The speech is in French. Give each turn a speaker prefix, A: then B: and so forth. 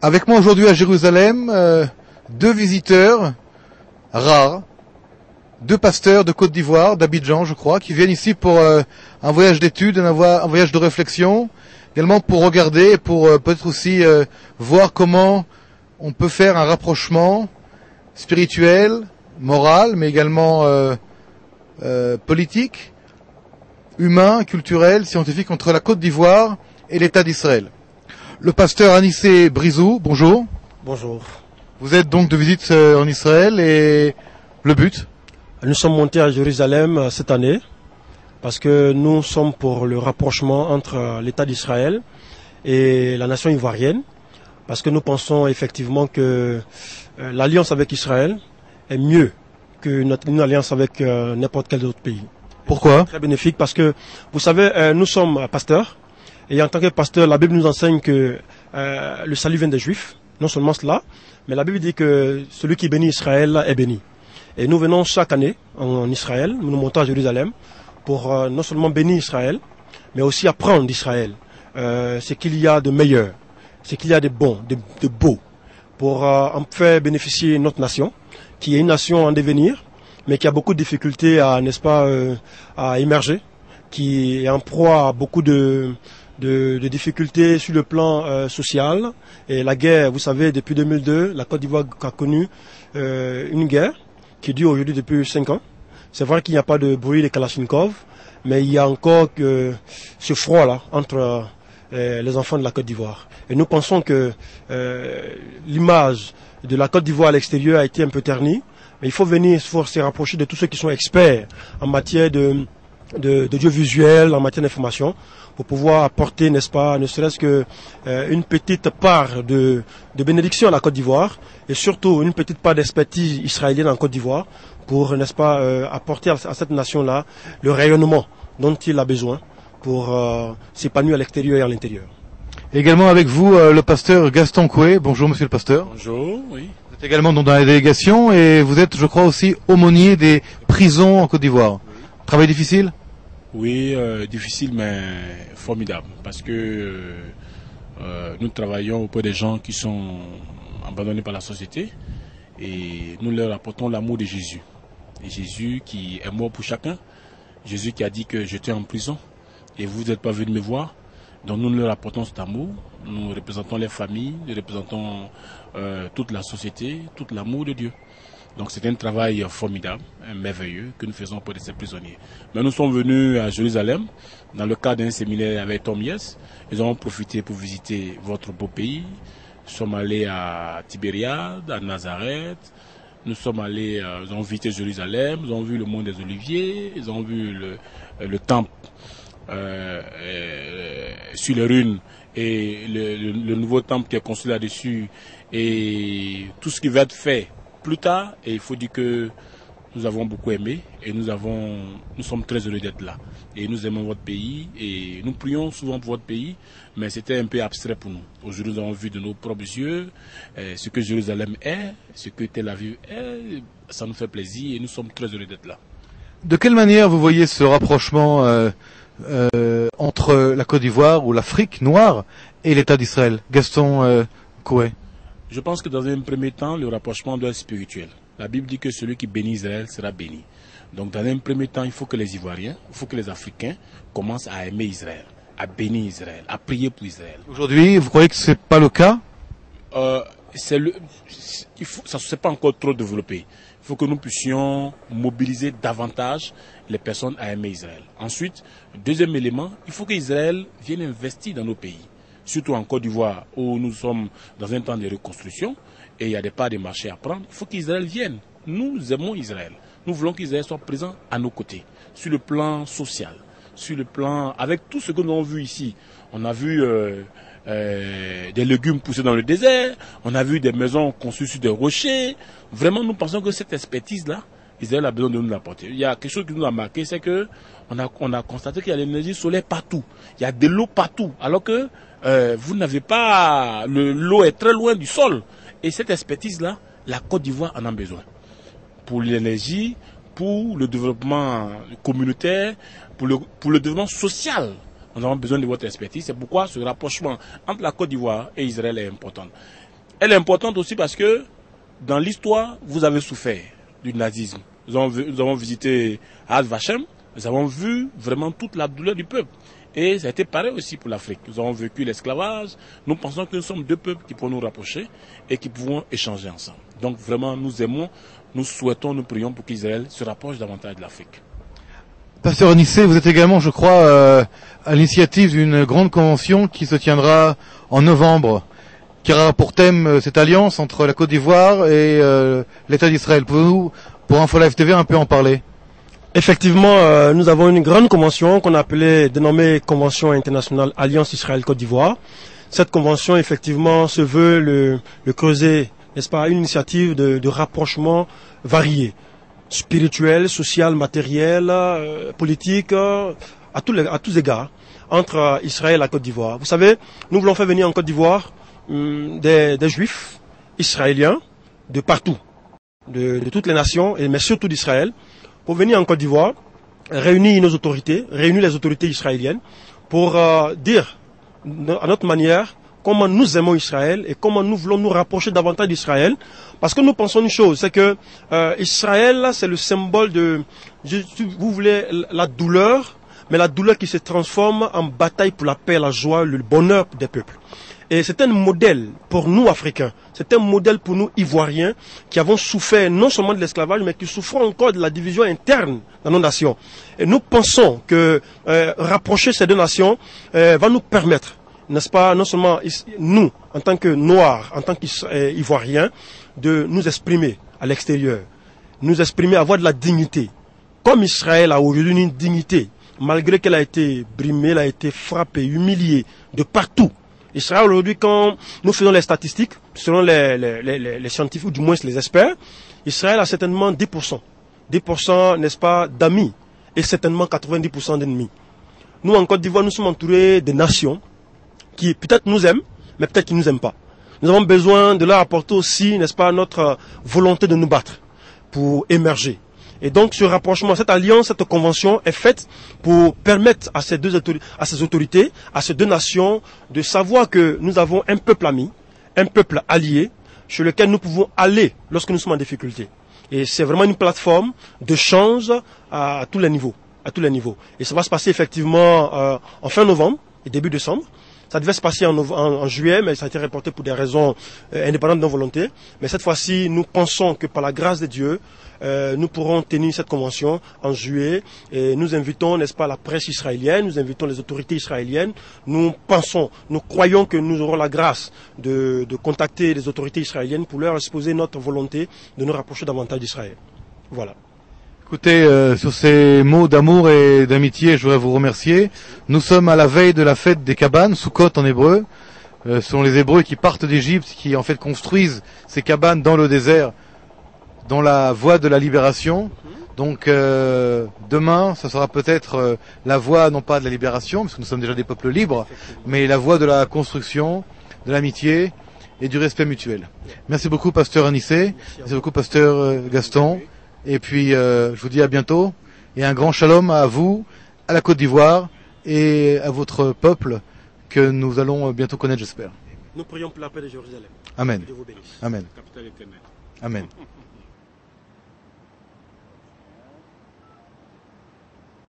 A: Avec moi aujourd'hui à Jérusalem, deux visiteurs rares, deux pasteurs de Côte d'Ivoire, d'Abidjan je crois, qui viennent ici pour un voyage d'études, un voyage de réflexion, également pour regarder, pour peut-être aussi voir comment on peut faire un rapprochement spirituel, moral, mais également politique, humain, culturel, scientifique entre la Côte d'Ivoire et l'État d'Israël. Le pasteur Anissé Brizou, bonjour.
B: Bonjour.
A: Vous êtes donc de visite en Israël et le but?
B: Nous sommes montés à Jérusalem cette année parce que nous sommes pour le rapprochement entre l'État d'Israël et la nation ivoirienne, parce que nous pensons effectivement que l'alliance avec Israël est mieux qu'une alliance avec n'importe quel autre pays.
A: Pourquoi?
B: Très bénéfique parce que, vous savez, nous sommes pasteurs. Et en tant que pasteur, la Bible nous enseigne que le salut vient des Juifs. Non seulement cela, mais la Bible dit que celui qui bénit Israël est béni. Et nous venons chaque année en Israël, nous montons à Jérusalem pour non seulement bénir Israël, mais aussi apprendre d'Israël ce qu'il y a de meilleur, ce qu'il y a de bon, de beau, pour en faire bénéficier notre nation, qui est une nation en devenir, mais qui a beaucoup de difficultés à, n'est-ce pas, à émerger, qui est en proie à beaucoup de difficultés sur le plan social. Et la guerre, vous savez, depuis 2002, la Côte d'Ivoire a connu une guerre qui dure aujourd'hui depuis 5 ans. C'est vrai qu'il n'y a pas de bruit de Kalachnikov, mais il y a encore ce froid-là entre les enfants de la Côte d'Ivoire. Et nous pensons que l'image de la Côte d'Ivoire à l'extérieur a été un peu ternie, mais il faut se rapprocher de tous ceux qui sont experts en matière d'audiovisuel, en matière d'information, pour pouvoir apporter, n'est-ce pas, ne serait-ce que une petite part de bénédiction à la Côte d'Ivoire, et surtout une petite part d'expertise israélienne en Côte d'Ivoire, pour, n'est-ce pas, apporter à cette nation-là le rayonnement dont il a besoin pour s'épanouir à l'extérieur et à l'intérieur.
A: Également avec vous, le pasteur Gaston Coué. Bonjour monsieur le pasteur.
C: Bonjour, oui.
A: Vous êtes également dans la délégation et vous êtes, je crois, aussi aumônier des prisons en Côte d'Ivoire. Oui. Travail difficile?
C: Oui, difficile mais formidable, parce que nous travaillons auprès des gens qui sont abandonnés par la société et nous leur apportons l'amour de Jésus. Et Jésus qui est mort pour chacun, Jésus qui a dit que j'étais en prison et vous n'êtes pas venus me voir. Donc nous leur apportons cet amour, nous représentons les familles, nous représentons toute la société, tout l'amour de Dieu. Donc c'est un travail formidable, merveilleux que nous faisons pour ces prisonniers. Mais nous sommes venus à Jérusalem dans le cadre d'un séminaire avec Tom Yes. Ils ont profité pour visiter votre beau pays. Nous sommes allés à Tibériade, à Nazareth. Nous sommes allés, ils ont visité Jérusalem, ils ont vu le mont des Oliviers, ils ont vu le temple sur les ruines et le nouveau temple qui est construit là-dessus et tout ce qui va être fait plus tard. Et il faut dire que nous avons beaucoup aimé et nous sommes très heureux d'être là. Et nous aimons votre pays et nous prions souvent pour votre pays, mais c'était un peu abstrait pour nous. Aujourd'hui, nous avons vu de nos propres yeux ce que Jérusalem est, ce que Tel Aviv est. Ça nous fait plaisir et nous sommes très heureux d'être là.
A: De quelle manière vous voyez ce rapprochement entre la Côte d'Ivoire ou l'Afrique noire et l'État d'Israël? Gaston Coué.
C: Je pense que dans un premier temps, le rapprochement doit être spirituel. La Bible dit que celui qui bénit Israël sera béni. Donc dans un premier temps, il faut que les Ivoiriens, il faut que les Africains commencent à aimer Israël, à bénir Israël, à prier pour Israël.
A: Aujourd'hui, vous croyez que ce n'est pas le cas?
C: Ça ne s'est pas encore trop développé. Il faut que nous puissions mobiliser davantage les personnes à aimer Israël. Ensuite, deuxième élément, il faut qu'Israël vienne investir dans nos pays. Surtout en Côte d'Ivoire, où nous sommes dans un temps de reconstruction, et il y a des parts de marché à prendre. Il faut qu'Israël vienne. Nous aimons Israël. Nous voulons qu'Israël soit présent à nos côtés, sur le plan social, sur le plan, avec tout ce que nous avons vu ici. On a vu des légumes pousser dans le désert, on a vu des maisons construites sur des rochers. Vraiment, nous pensons que cette expertise-là, Israël a besoin de nous l'apporter. Il y a quelque chose qui nous a marqué, c'est que on a constaté qu'il y a l'énergie solaire partout. Il y a de l'eau partout, alors que vous n'avez pas, l'eau est très loin du sol. Et cette expertise-là, la Côte d'Ivoire en a besoin. Pour l'énergie, pour le développement communautaire, pour le développement social. Nous avons besoin de votre expertise. C'est pourquoi ce rapprochement entre la Côte d'Ivoire et Israël est important. Elle est importante aussi parce que dans l'histoire, vous avez souffert du nazisme. Nous avons visité Yad Vashem, nous avons vu vraiment toute la douleur du peuple. Et ça a été pareil aussi pour l'Afrique. Nous avons vécu l'esclavage. Nous pensons que nous sommes deux peuples qui pourront nous rapprocher et qui pouvons échanger ensemble. Donc vraiment, nous aimons, nous souhaitons, nous prions pour qu'Israël se rapproche davantage de l'Afrique.
A: Pasteur Anissé, vous êtes également, je crois, à l'initiative d'une grande convention qui se tiendra en novembre, qui aura pour thème cette alliance entre la Côte d'Ivoire et l'État d'Israël. Pouvez-vous, pour Info Live TV, un peu en parler?
B: Effectivement, nous avons une grande convention qu'on a dénommée Convention internationale Alliance Israël-Côte d'Ivoire. Cette convention, effectivement, se veut le creuset, n'est-ce pas, une initiative de rapprochement varié, spirituel, social, matériel, politique, à tous égards, entre Israël et la Côte d'Ivoire. Vous savez, nous voulons faire venir en Côte d'Ivoire des juifs israéliens de partout, de toutes les nations, mais surtout d'Israël, pour venir en Côte d'Ivoire, réunir nos autorités, réunir les autorités israéliennes, pour dire à notre manière comment nous aimons Israël et comment nous voulons nous rapprocher davantage d'Israël. Parce que nous pensons une chose, c'est que Israël, c'est le symbole de, vous voulez, la douleur, mais la douleur qui se transforme en bataille pour la paix, la joie, le bonheur des peuples. Et c'est un modèle pour nous, Africains, c'est un modèle pour nous, Ivoiriens, qui avons souffert non seulement de l'esclavage, mais qui souffrons encore de la division interne dans nos nations. Et nous pensons que rapprocher ces deux nations va nous permettre, n'est-ce pas, non seulement nous, en tant que Noirs, en tant qu'Ivoiriens, de nous exprimer à l'extérieur, nous exprimer, avoir de la dignité. Comme Israël a aujourd'hui une dignité, malgré qu'elle a été brimée, elle a été frappée, humiliée de partout. Israël aujourd'hui, quand nous faisons les statistiques, selon les scientifiques, ou du moins les experts, Israël a certainement 10%. 10%, n'est-ce pas, d'amis, et certainement 90% d'ennemis. Nous, en Côte d'Ivoire, nous sommes entourés de nations qui peut-être nous aiment, mais peut-être qui ne nous aiment pas. Nous avons besoin de leur apporter aussi, n'est-ce pas, notre volonté de nous battre pour émerger. Et donc, ce rapprochement, cette alliance, cette convention est faite pour permettre à ces autorités, à ces deux nations, de savoir que nous avons un peuple ami, un peuple allié, sur lequel nous pouvons aller lorsque nous sommes en difficulté. Et c'est vraiment une plateforme d'échange à tous les niveaux, Et ça va se passer effectivement en fin novembre et début décembre. Ça devait se passer en juillet, mais ça a été reporté pour des raisons indépendantes de nos volontés. Mais cette fois-ci, nous pensons que par la grâce de Dieu, nous pourrons tenir cette convention en juillet. Et nous invitons, n'est-ce pas, la presse israélienne, nous invitons les autorités israéliennes. Nous croyons que nous aurons la grâce de contacter les autorités israéliennes pour leur exposer notre volonté de nous rapprocher davantage d'Israël. Voilà.
A: Écoutez, sur ces mots d'amour et d'amitié, je voudrais vous remercier. Nous sommes à la veille de la fête des cabanes, Sukkot en hébreu. Ce sont les Hébreux qui partent d'Égypte, qui en fait construisent ces cabanes dans le désert, dans la voie de la libération. Donc demain, ça sera peut-être la voie, non pas de la libération, parce que nous sommes déjà des peuples libres, mais la voie de la construction, de l'amitié et du respect mutuel. Merci beaucoup, pasteur Anissé. Merci beaucoup, pasteur Gaston. Et puis, je vous dis à bientôt. Et un grand shalom à vous, à la Côte d'Ivoire et à votre peuple que nous allons bientôt connaître, j'espère.
B: Nous prions pour la paix de Jérusalem.
A: Amen.
B: Que Dieu vous bénisse.
A: Amen.
C: Capitale éternelle.
A: Amen.